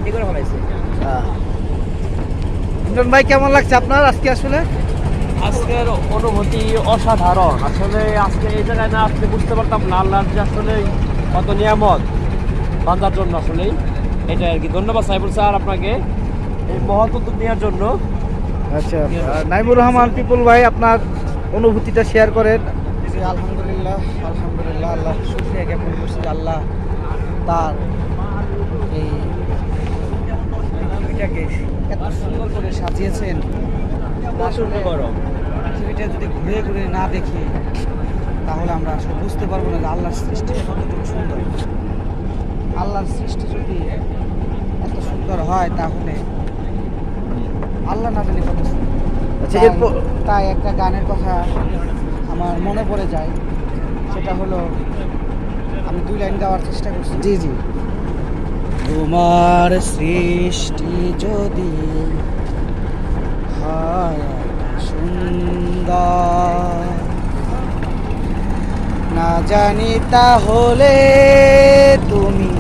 Ready করে ফেলাইছে। ইমরান ভাই কেমন লাগছে আপনার আজকে? আসলে আজকের অনুভূতি অসাধারণ। আসলে আজকে এই জায়গায় না আসলে বুঝতে পারতাম না আল্লাহর যে আসলে কত নিয়ামত বান্দার জন্য। আসলেই এটাই আর কি। ধন্যবাদ সাইফুল স্যার আপনাকে এই মহৎ উদ্যোগ নেওয়ার জন্য। আচ্ছা, নাইমুর রহমান পিপুল ভাই আপনার অনুভূতিটা শেয়ার করেন। জি আলহামদুলিল্লাহ, আলহামদুলিল্লাহ, আল্লাহ শুকরিয়া জ্ঞাপন করছি। আল্লাহ তার এই পৃথিবীটাকে এত সুন্দর করে সাজিয়েছেন। আসলে পৃথিবীটা যদি ঘুরে ঘুরে না দেখি তাহলে আমরা আসলে বুঝতে পারবো না যে আল্লাহর সৃষ্টিটা কতটুকু সুন্দর। আল্লাহর সৃষ্টি যদি এত সুন্দর হয় তাহলে আল্লাহ না জানি কত সুন্দর। আচ্ছা, তাই একটা গানের কথা আমার মনে পড়ে যায়, সেটা হলো, আমি 2 লাইন গাওয়ার চেষ্টা করছি। জি জি। তোমার সৃষ্টি যদি হয় সুন্দর, না জানি তাহলে তুমি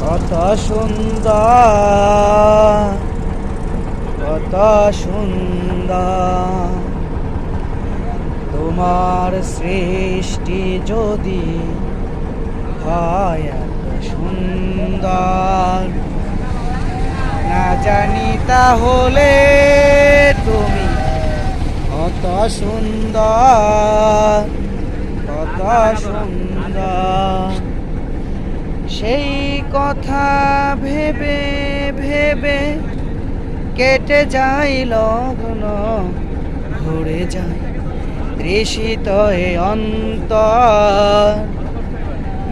কত সুন্দর, কত সুন্দর। তোমার সৃষ্টি যদি হয় এত সুন্দর, না জানি তাহলে তুমি কত সুন্দর, কত সুন্দর। সেই কথা ভেবে ভেবে কেটে যায় লগ্ন, ঘুরে যায় তৃষিত এ অন্তর,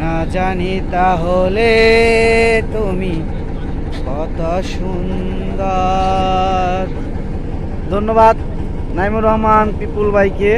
না জানি তাহলে তুমি কত সুন্দর। ধন্যবাদ নাইমুর রহমান পিপুল ভাইকে।